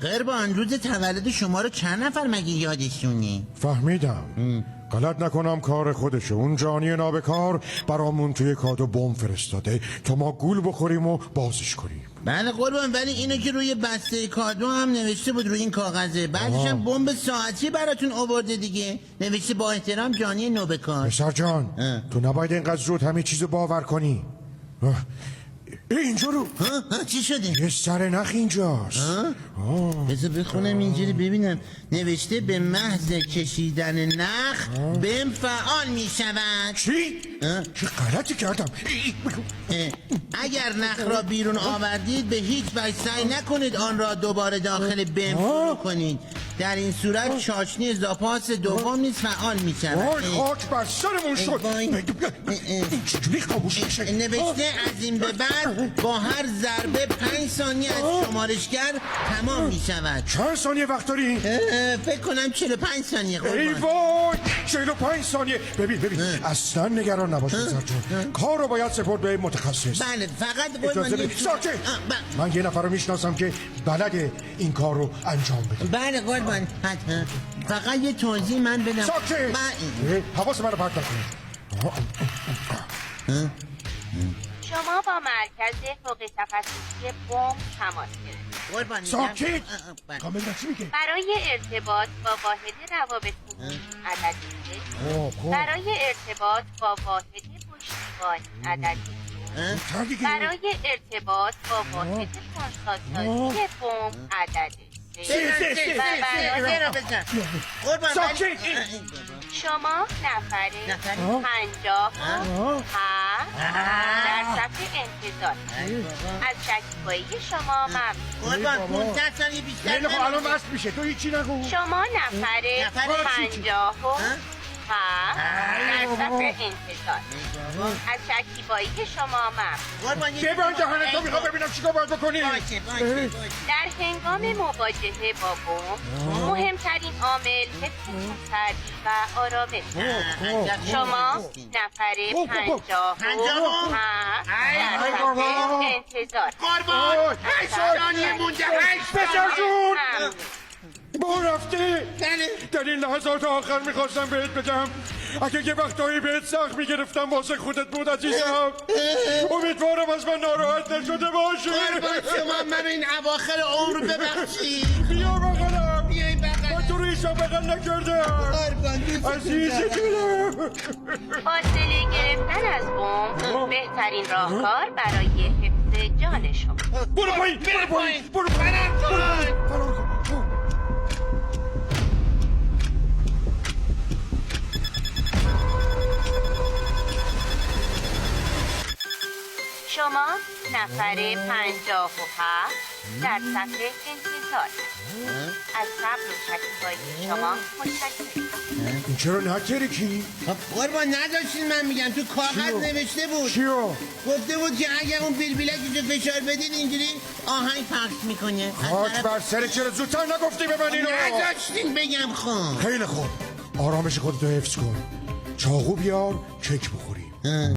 قربان روز تولد شما رو چند نفر مگه یادشونی؟ فهمیدم. غلط نکنم کار خودشه. اون جانی نابکار برامون توی کادو بمب فرستاده تا ما گول بخوریم و بازش کنیم. بله قربان، ولی اینو که روی بسته کادو هم نوشته بود روی این کاغذه. بعدش هم بمب ساعتی براتون آورده دیگه، نوشته با احترام جانی نوبکار. پسر جان تو نباید اینقدر زود همه چیزو باور کنی. اینجا رو چی شده؟ یه سر نخ اینجاست. بذار بخونم اینجوری ببینم. نوشته به محض کشیدن نخ بم فعال می شود. چی؟ چه غلطی کردم؟ اگر نخ را بیرون آوردید به هیچ وجه سعی نکنید آن را دوباره داخل بم فرو کنید. در این صورت چاشنی زاپاس دوم نیز فعال می شود. وای خاک بر سرمون شد. این چجوری خاموش میشه؟ نوشته از این به بعد با هر ضربه 5 ثانیه از شمارشگر تمام می شود. چند ثانیه وقت داری؟ فکر کنم 45 ثانیه قربان. ای وای 45 ثانیه. ببین اصلا نگران نباش پسر جان. کار رو باید سپرد به متخصص. بله فقط اجازه بده. ساکت. من یه نفر رو میشناسم که بلده این کار رو انجام بده. بله قربان. فقط یه توضیح من بدم. ساکت. حواس من رو پرت نکنید. شما با مرکز فوق تخصصی بمب تماس گرفتید. قربان ساکت. کامل چی میگه؟ برای ارتباط با واحد روابط عمومی عددی 1. برای ارتباط با واحد پشتیبانی عددی 2. برای ارتباط با واحد کنسانتراسیون بمب عددی 3. ساکت. شما نفره 50 در صفحه انتظار از شکیبایی شما ممنون. قربان 15 ثانیه بیشتر خیلی خب الان بس میشه. تو هیچی نگو. شما نفره 50 در صفحه انتظار از شکیبایی شما ممنون. ببند دهنت تو. میخوام ببینم چیکار باید بکنی. در هنگام مواجهه با بمب مهمترین عامل حفظ خونسردی و آرامش است. شما نفره 50 در صفحه انتظار. قربان 8 ثانیه مونده. 8 پسر جون با رفته. بله در این لحظات آخر میخواستم بهت بدم اگه یه وقتایی بهت سخت میگرفتم واسه خودت بود عزیزم. امیدوارم از من ناراحت نشده باشی. قربان شما من این اواخر عمر ببخشید. بیا بغلم. بیای بغلم. من تو رو ایشا بغل نکردم قربان عزیز دلم. فاصله گرفتن از بمب بهترین راهکار برای حفظ جان شما. برو پایین. برو پایین. شما نفره 57 در صفحه انتظار از صبر و شکیبایی شما متشکرم. این چرا نترکی؟ قربان نداشتین من میگم تو کاغذ نوشته بود. چیو؟ گفته بود که اگر اون بیلبیلکی رو فشار بدین اینجوری آهنگ پخش میکنه. خاک بر سر چرا زودتر نگفتی به من اینو؟ نداشتین بگم خب. خیلی خوب آرامش خودتو حفظ کن. چاقو بیار کیک بخوریم.